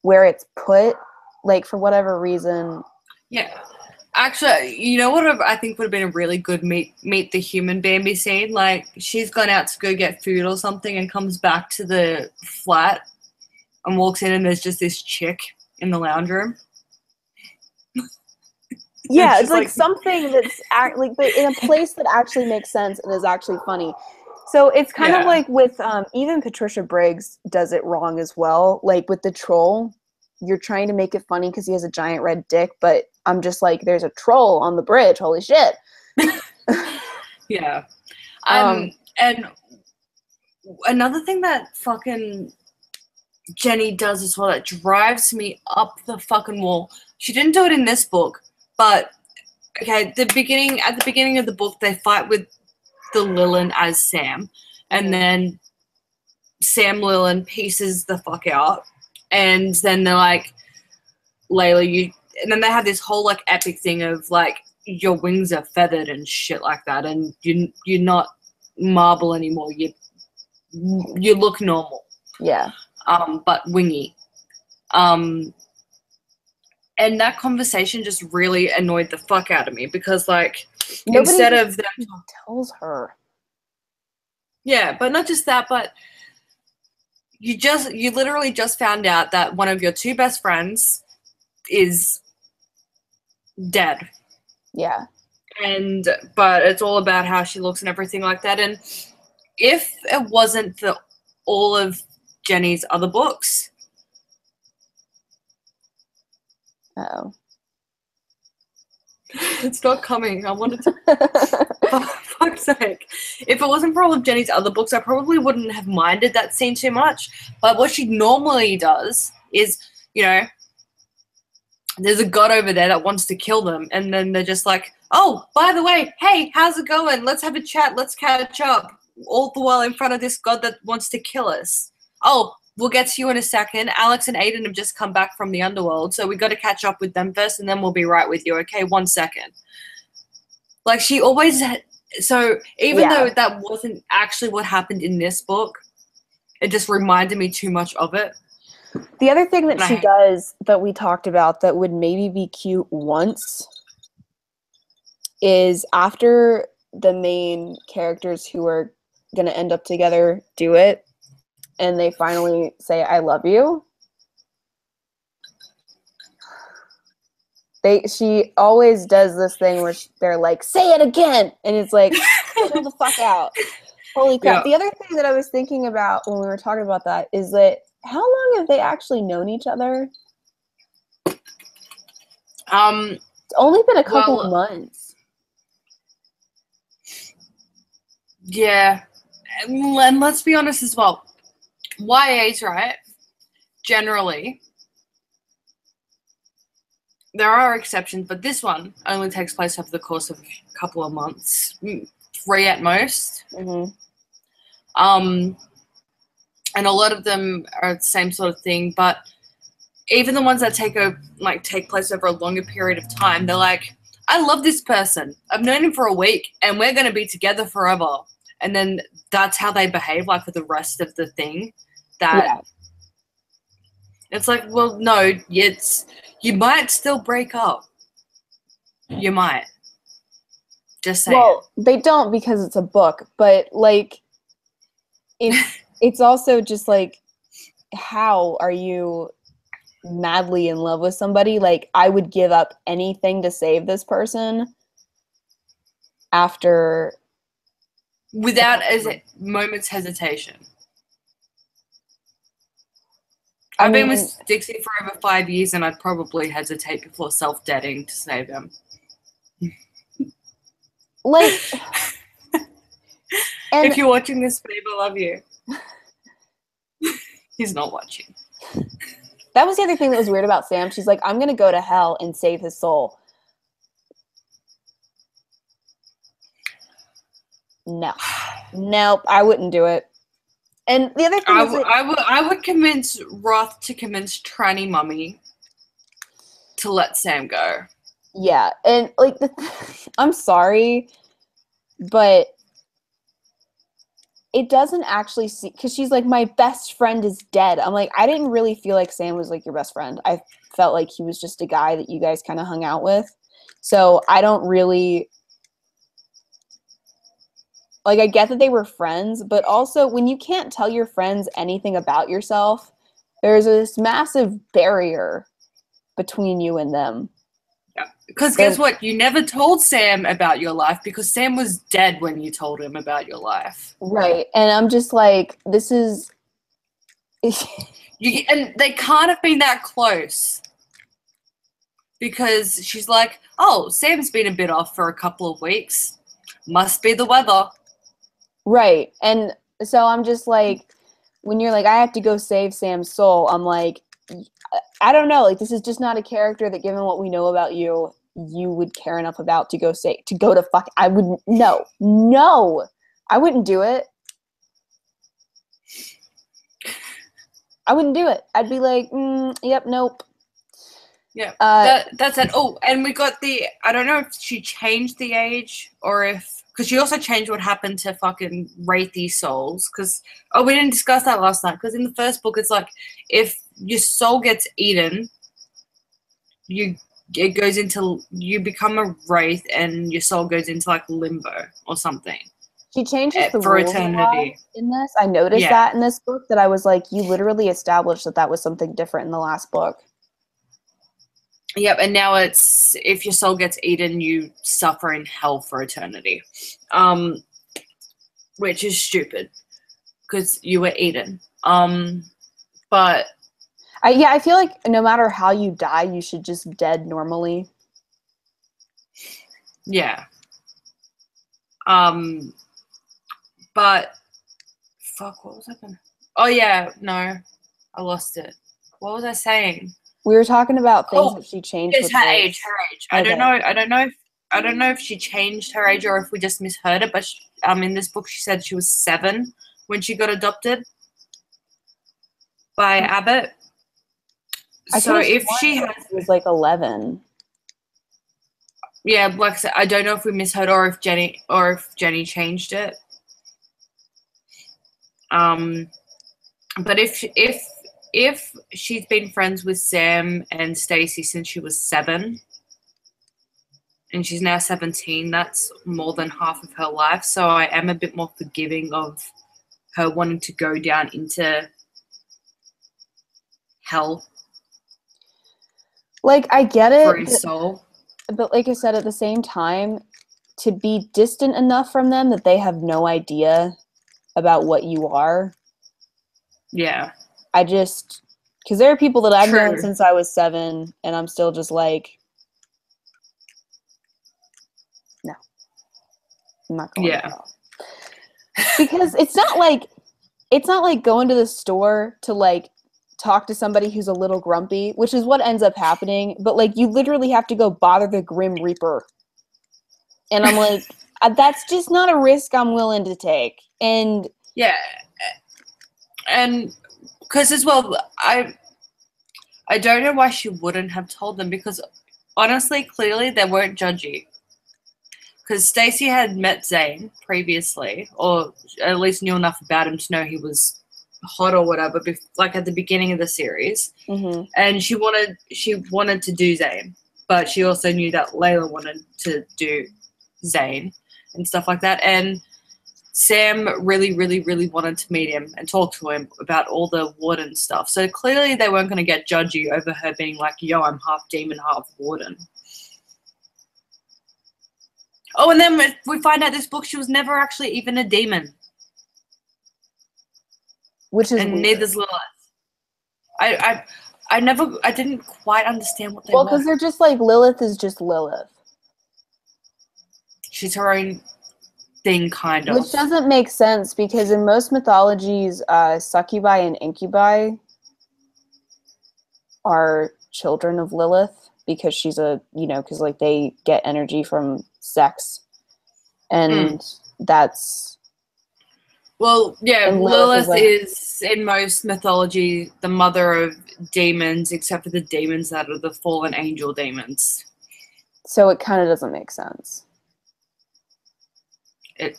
where it's put, like, for whatever reason... Yeah. Actually, you know what I think would have been a really good meet the human Bambi scene? Like, she's gone out to go get food or something and comes back to the flat and walks in, and there's just this chick in the lounge room. Yeah, it's just like something that's but in a place that actually makes sense and is actually funny. So it's kind of like with even Patricia Briggs does it wrong as well. Like with the troll, you're trying to make it funny because he has a giant red dick, but I'm just like, there's a troll on the bridge. Holy shit. Yeah. Um, And another thing that fucking Jenny does as well that drives me up the fucking wall. She didn't do it in this book, but okay, at the beginning of the book, they fight with the Lilin as Sam, and then Sam Lilin pieces the fuck out, and then they're like, Layla, and then they have this whole like epic thing of like your wings are feathered and shit like that, and you're not marble anymore. You look normal. Yeah. But wingy. And that conversation just really annoyed the fuck out of me because, like, instead of them tells her. Yeah, but not just that, but you literally just found out that one of your two best friends is dead. Yeah. But it's all about how she looks and everything like that. And if it wasn't for all of Jenny's other books. Uh-oh. It's not coming. I wanted to. For fuck's sake. If it wasn't for all of Jenny's other books, I probably wouldn't have minded that scene too much. But what she normally does is, there's a god over there that wants to kill them. And then they're just like, oh, by the way, hey, how's it going? Let's have a chat. Let's catch up. All the while in front of this god that wants to kill us. Oh, we'll get to you in a second. Alex and Aiden have just come back from the underworld, so we got to catch up with them first, and then we'll be right with you, okay? 1 second. Like, she always... So, even though that wasn't actually what happened in this book, it just reminded me too much of it. The other thing that she does that we talked about that would maybe be cute once is after the main characters who are going to end up together do it, and they finally say, I love you. She always does this thing where they're like, say it again. And it's like, chill the fuck out. Holy crap. Yeah. The other thing that I was thinking about when we were talking about that is that how long have they actually known each other? It's only been a couple of months. Yeah. And let's be honest as well. YA's, right? Generally, there are exceptions, but this one only takes place over the course of a couple of months, 3 at most. Mm-hmm. And a lot of them are the same sort of thing, but even the ones that take place over a longer period of time, they're like, I love this person. I've known him for a week, and we're going to be together forever. And then that's how they behave, like, for the rest of the thing. It's like, well, no, you might still break up. You might. Just saying. Well, they don't because it's a book, but, like, it's also just, like, how are you madly in love with somebody? Like, I would give up anything to save this person after... Without a moment's hesitation. I've been with Dixie for over 5 years, and I'd probably hesitate before self-deading to save him. Like, if you're watching this, babe, I love you. He's not watching. That was the other thing that was weird about Sam. She's like, I'm going to go to hell and save his soul. No. Nope, I wouldn't do it. And the other thing is I would convince Roth to convince Tranny Mummy to let Sam go. Yeah, and like I'm sorry, but it doesn't actually see, because she's like, my best friend is dead. I'm like, I didn't really feel like Sam was like your best friend. I felt like he was just a guy that you guys kind of hung out with. So I don't really... Like, I get that they were friends, but also when you can't tell your friends anything about yourself, there's this massive barrier between you and them. Because guess what? You never told Sam about your life because Sam was dead when you told him about your life. Right. And I'm just like, this is... And they can't have been that close. Because she's like, oh, Sam's been a bit off for a couple of weeks. Must be the weather. Right. And so I'm just like, when you're like, I have to go save Sam's soul, I'm like, I don't know. Like, this is just not a character that, given what we know about you, you would care enough about to go to fuck. I wouldn't. No, I wouldn't do it. I wouldn't do it. I'd be like, yep, nope. Yeah, that's it. Oh, and we got I don't know if she changed the age or because she also changed what happened to fucking Wraithy's souls. Because, we didn't discuss that last night. Because in the first book, it's like, if your soul gets eaten, you become a Wraith and your soul goes into like limbo or something. She changes the for rules eternity in this. I noticed that in this book, that I was like, you literally established that was something different in the last book. Yep, and now it's, if your soul gets eaten, you suffer in hell for eternity, which is stupid because you were eaten. But I feel like no matter how you die, you should just dead normally. Yeah. But fuck, what was I gonna? Oh yeah, no, I lost it. What was I saying? We were talking about things that she changed. It's her age. Okay. I don't know if she changed her age or if we just misheard it. But in this book, she said she was 7 when she got adopted by Abbott. So if she was like 11. Yeah, like I said, I don't know if we misheard or if Jenny changed it. But if she's been friends with Sam and Stacey since she was 7, and she's now 17, that's more than half of her life. So I am a bit more forgiving of her wanting to go down into hell. Like, I get it. For his soul. But like I said, at the same time, to be distant enough from them that they have no idea about what you are. Yeah. Because there are people that I've known since I was 7, and I'm still just like, no, I'm not going. Yeah. Because it's not like going to the store to like talk to somebody who's a little grumpy, which is what ends up happening. But like, you literally have to go bother the Grim Reaper, and I'm like, that's just not a risk I'm willing to take. And yeah, and because as well, I don't know why she wouldn't have told them, because honestly, clearly they weren't judgy. Because Stacey had met Zane previously, or at least knew enough about him to know he was hot or whatever, like at the beginning of the series. Mm-hmm. And she wanted to do Zane, but she also knew that Layla wanted to do Zane and stuff like that. And Sam really, really, really wanted to meet him and talk to him about all the warden stuff. So clearly they weren't going to get judgy over her being like, yo, I'm half demon, half warden. Oh, and then we find out this book she was never actually even a demon. Which is and weird. Neither's Lilith. I didn't quite understand what they were. Well, because they're just like, Lilith is just Lilith. She's her own thing, kind of. Which doesn't make sense, because in most mythologies, succubi and incubi are children of Lilith, because she's because like they get energy from sex, and that's... Well, yeah, Lilith is in most mythology the mother of demons, except for the demons that are the fallen angel demons. So it kind of doesn't make sense. I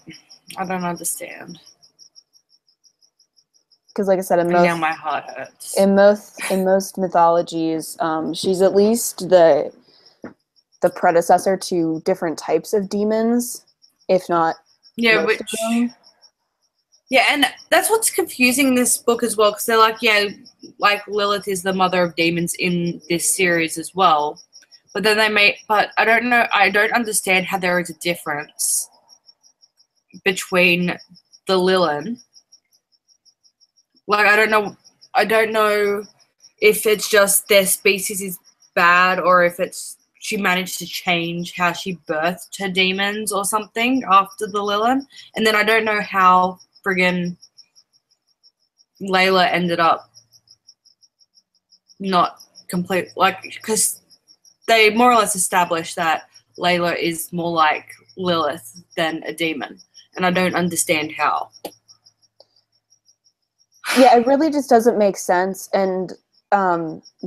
don't understand. Because, like I said, now my heart hurts. In most mythologies, she's at least the predecessor to different types of demons, if not most of them. Yeah, and that's what's confusing in this book as well, because they're like, yeah, like Lilith is the mother of demons in this series as well, But then but I don't know, I don't understand how there is a difference between the Lilin. Like, I don't know if it's just their species is bad or if it's she managed to change how she birthed her demons or something after the Lilin. And then I don't know how friggin' Layla ended up not complete, like, because they more or less established that Layla is more like Lilith than a demon. And I don't understand how. Yeah, it really just doesn't make sense. And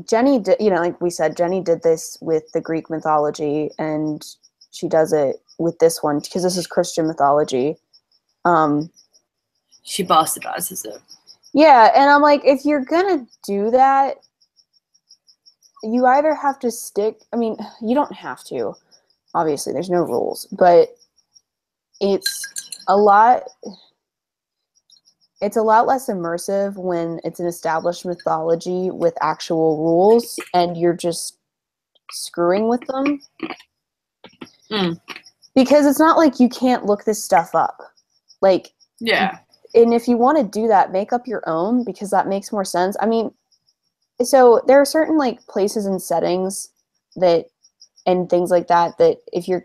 Jenny did, like we said, Jenny did this with the Greek mythology, and she does it with this one because this is Christian mythology. She bastardizes it. Yeah, and I'm like, if you're gonna do that, you either have to stick. I mean, you don't have to. Obviously, there's no rules, but it's a lot less immersive when it's an established mythology with actual rules and you're just screwing with them. Because it's not like you can't look this stuff up. Like, yeah. And if you want to do that, make up your own, because that makes more sense. I mean, so there are certain like places and settings and things like that if you're,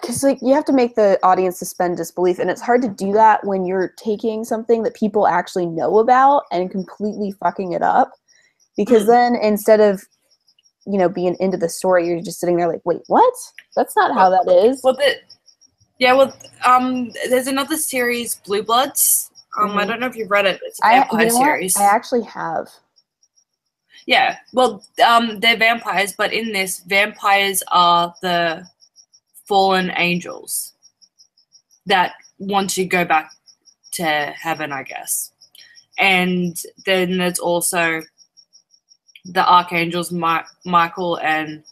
because like you have to make the audience suspend disbelief, and it's hard to do that when you're taking something that people actually know about and completely fucking it up, because then instead of being into the story, you're just sitting there like, wait, what? That's not how that is. There's another series, Blue Bloods. I don't know if you've read it. It's a vampire series. I actually have. Yeah, well, they're vampires, but in this, vampires are the fallen angels that want to go back to heaven, I guess. And then there's also the archangels, Michael and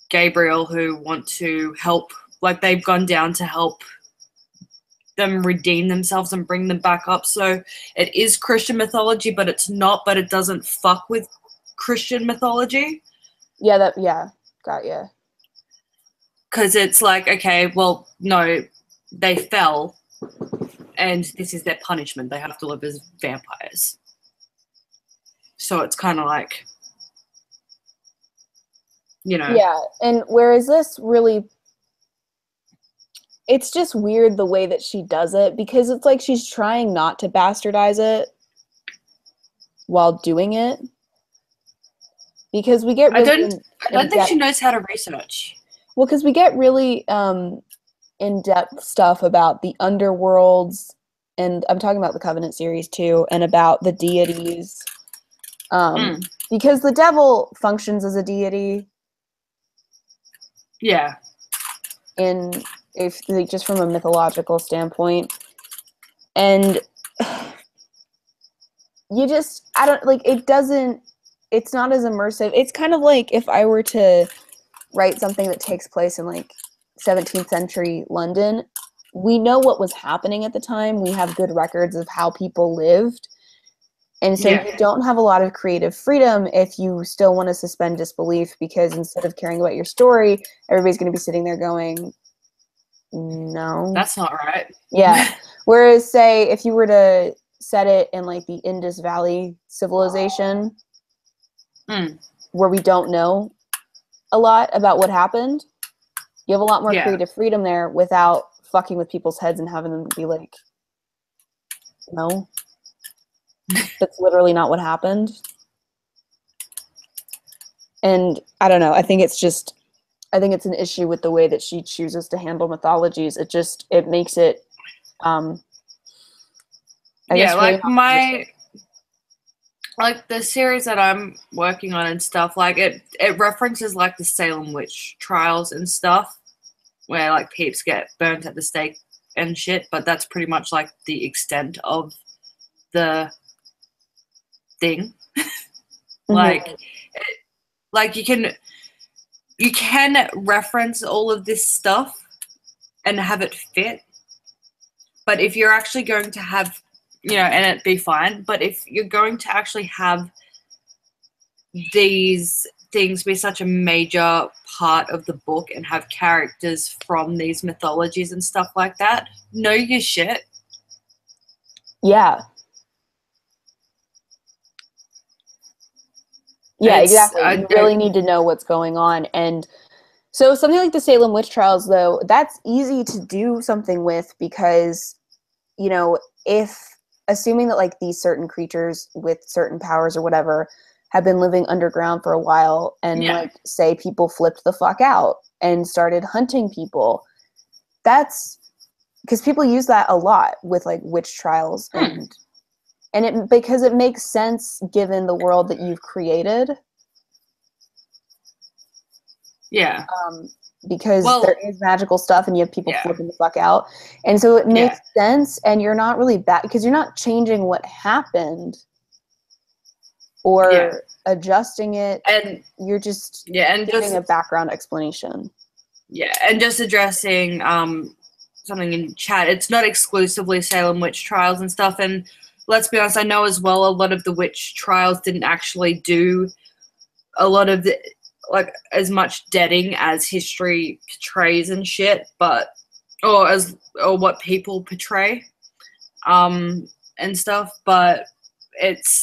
Gabriel, who want to help. Like, they've gone down to help them redeem themselves and bring them back up. So it is Christian mythology, but it's not, but it doesn't fuck with Christian mythology. Yeah, got you. Because it's like, okay, well, no, they fell, and this is their punishment. They have to live as vampires. So it's kind of like, Yeah, and whereas this really, it's just weird the way that she does it, because it's like she's trying not to bastardize it while doing it. Because we get really I don't think she knows how to research. Well, because we get really in-depth stuff about the underworlds, and I'm talking about the Covenant series too, and about the deities. Because the devil functions as a deity. Yeah. If like, just from a mythological standpoint. And it's not as immersive. It's kind of like if I were to write something that takes place in like 17th century London, we know what was happening at the time. We have good records of how people lived. And so you don't have a lot of creative freedom if you still want to suspend disbelief, because instead of caring about your story, everybody's going to be sitting there going, no. That's not right. Yeah. Whereas, say, if you were to set it in like the Indus Valley civilization, where we don't know a lot about what happened, you have a lot more creative freedom there without fucking with people's heads and having them be like, no. That's literally not what happened. And I don't know. I think it's an issue with the way that she chooses to handle mythologies. It makes it, like the series that I'm working on and stuff, like it references like the Salem witch trials and stuff, where like peeps get burnt at the stake and shit, but that's pretty much like the extent of the thing. Like you can reference all of this stuff and have it fit, but if you're actually going to have, and it'd be fine, but if you're going to actually have these things be such a major part of the book and have characters from these mythologies and stuff like that, know your shit. Yeah. Yeah, exactly. You really need to know what's going on. And so something like the Salem witch trials, though, that's easy to do something with because, you know, if assuming that like these certain creatures with certain powers or whatever have been living underground for a while and like say people flipped the fuck out and started hunting people, that's because people use that a lot with like witch trials and it because it makes sense given the world that you've created. Yeah. Because there is magical stuff and you have people flipping the fuck out. And so it makes sense and you're not really bad because you're not changing what happened or adjusting it. And you're just giving just a background explanation. Yeah, and just addressing something in chat. It's not exclusively Salem witch trials and stuff. And let's be honest, I know as well a lot of the witch trials didn't actually do a lot of the like as much deading as history portrays and shit, but or what people portray, and stuff. But it's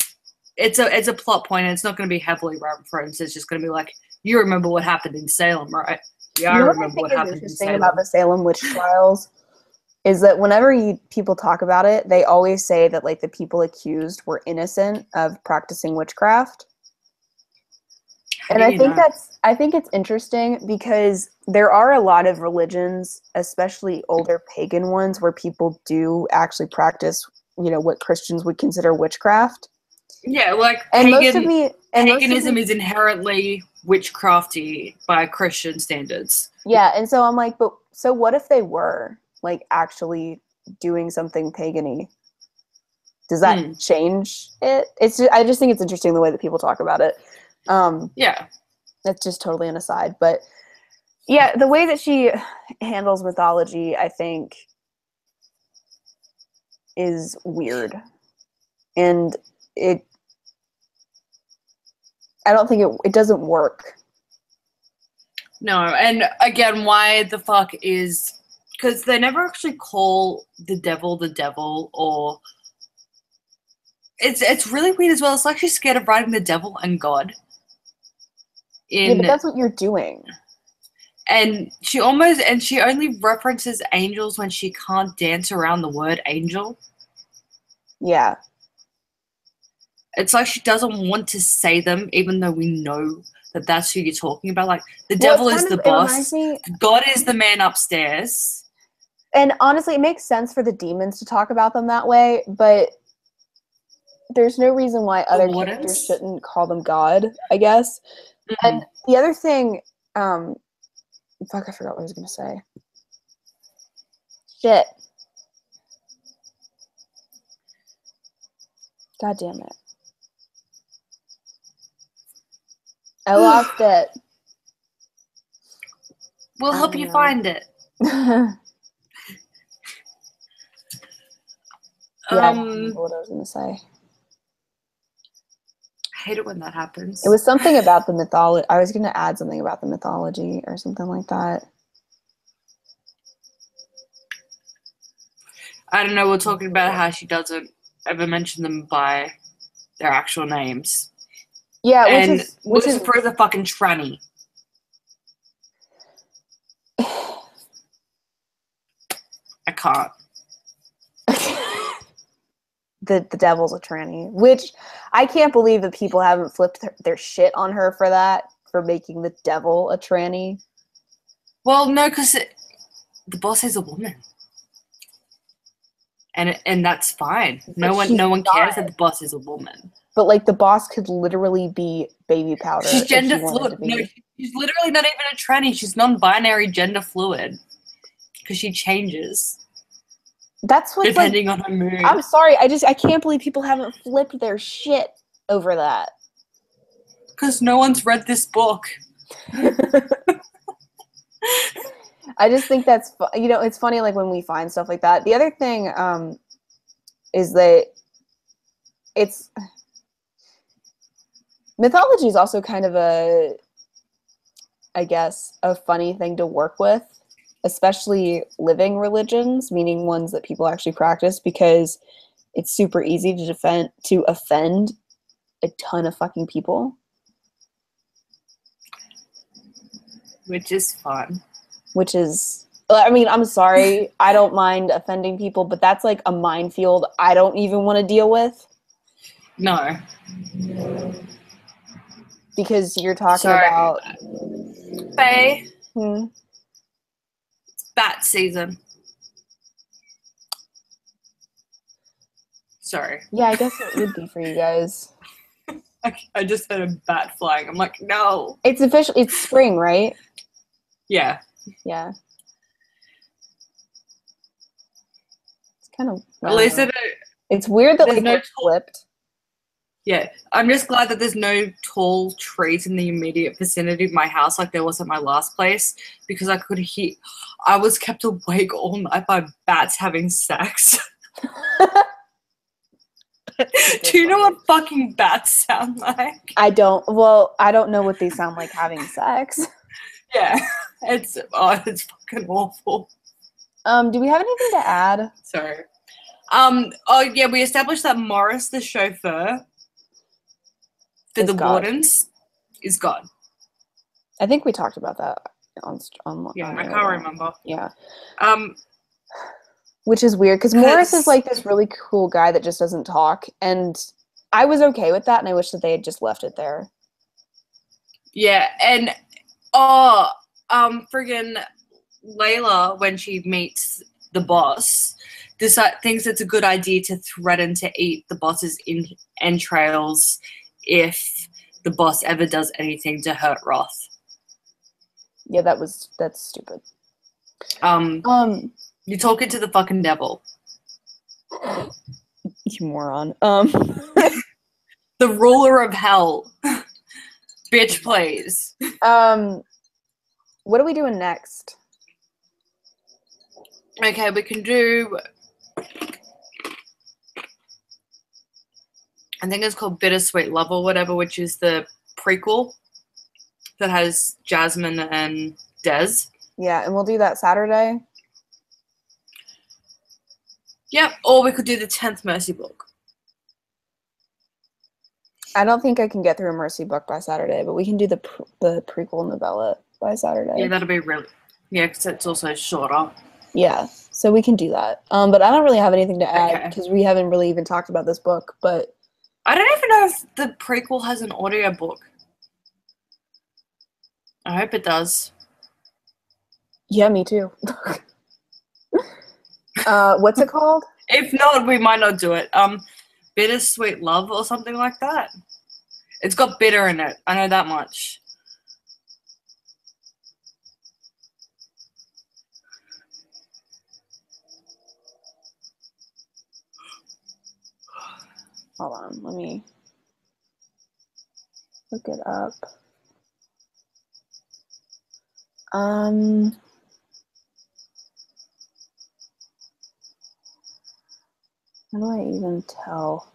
a plot point. And it's not going to be heavily referenced. It's just going to be like, you remember what happened in Salem, right? Yeah, I remember what happened in Salem. About the Salem witch trials is that whenever people talk about it, they always say that like the people accused were innocent of practicing witchcraft. And I think it's interesting because there are a lot of religions, especially older pagan ones, where people do actually practice, you know, what Christians would consider witchcraft. Yeah, like paganism is inherently witchcrafty by Christian standards. Yeah, and so I'm like, but so what if they were like actually doing something pagan-y? Does that change it? I just think it's interesting the way that people talk about it. That's just totally an aside, but yeah, the way that she handles mythology, I think, is weird, and I don't think it doesn't work. No, and again, why the fuck is because they never actually call the devil, or it's really weird as well. It's like she's scared of writing the devil and God. Yeah, but that's what you're doing. And she only references angels when she can't dance around the word angel. Yeah. It's like she doesn't want to say them, even though we know that that's who you're talking about. Like, the devil is the boss. God is the man upstairs. And honestly, it makes sense for the demons to talk about them that way, but there's no reason why other characters shouldn't call them God, I guess. Mm-hmm. And the other thing, fuck, I forgot what I was going to say. Shit. God damn it. I lost it. We'll help you find it. Yeah, I don't remember what I was going to say. I hate it when that happens. It was something about the mythology. I was going to add something about the mythology or something like that. I don't know. We're talking about how she doesn't ever mention them by their actual names. Yeah, which is for the fucking tranny. I can't. The devil's a tranny, which I can't believe that people haven't flipped their shit on her for that, for making the devil a tranny. Well, no, because the boss is a woman, and that's fine. No one cares that the boss is a woman. But like the boss could literally be baby powder. She's gender fluid. No, she's literally not even a tranny. She's non-binary, gender fluid, because she changes. That's what's depending on her mood. I'm sorry, I can't believe people haven't flipped their shit over that. Because no one's read this book. I just think that's it's funny like when we find stuff like that. The other thing is that Mythology is also kind of I guess, a funny thing to work with, especially living religions, meaning ones that people actually practice, because it's super easy to offend a ton of fucking people. Which is fun. Which is, I mean, I'm sorry, I don't mind offending people, but that's like a minefield I don't even want to deal with. No. Because you're talking about... Faye. It's bat season. Sorry. Yeah, I guess it would be for you guys. I just heard a bat flying. I'm like, no. It's official. It's spring, right? Yeah. Yeah. It's kind of... At least it's weird that like no we're flipped. Yeah, I'm just glad that there's no tall trees in the immediate vicinity of my house like there was at my last place, because I could hear... I was kept awake all night by bats having sex. Do you know what fucking bats sound like? I don't know what they sound like having sex. Yeah, it's fucking awful. Do we have anything to add? Sorry. Oh yeah, we established that Morris, the chauffeur for the wardens, is gone. I think we talked about that on yeah, I can't remember. Yeah. Which is weird because Morris is like this really cool guy that just doesn't talk, and I was okay with that, and I wish that they had just left it there. Yeah, and friggin' Layla, when she meets the boss, thinks it's a good idea to threaten to eat the boss's entrails if the boss ever does anything to hurt Roth. Yeah, that's stupid. You're talking to the fucking devil. You moron. The ruler of hell. Bitch, please. What are we doing next? Okay, we can do... I think it's called Bittersweet Love or whatever, which is the prequel that has Jasmine and Des. Yeah, and we'll do that Saturday. Yep, or we could do the 10th Mercy book. I don't think I can get through a Mercy book by Saturday, but we can do the prequel novella by Saturday. Yeah, that'll be really... Yeah, because it's also shorter. Yeah, so we can do that. But I don't really have anything to add because we haven't really even talked about this book, but... I don't even know if the prequel has an audiobook. I hope it does. Yeah, me too. What's it called? If not, we might not do it. Bittersweet Love or something like that. It's got bitter in it. I know that much. Hold on, let me look it up. How do I even tell?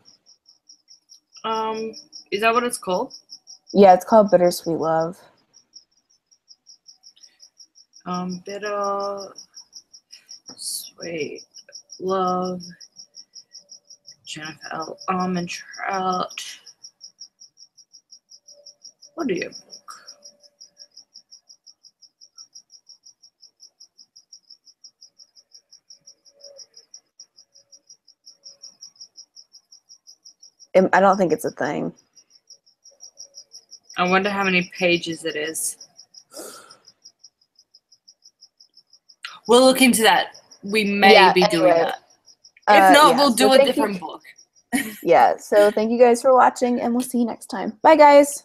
Is that what it's called? Yeah, it's called Bittersweet Love. Bittersweet Love. Jennifer L. Almond Trout. Audiobook. I don't think it's a thing. I wonder how many pages it is. We'll look into that. We may be doing that. If not, we'll do a different book. Yeah, so thank you guys for watching, and we'll see you next time. Bye, guys.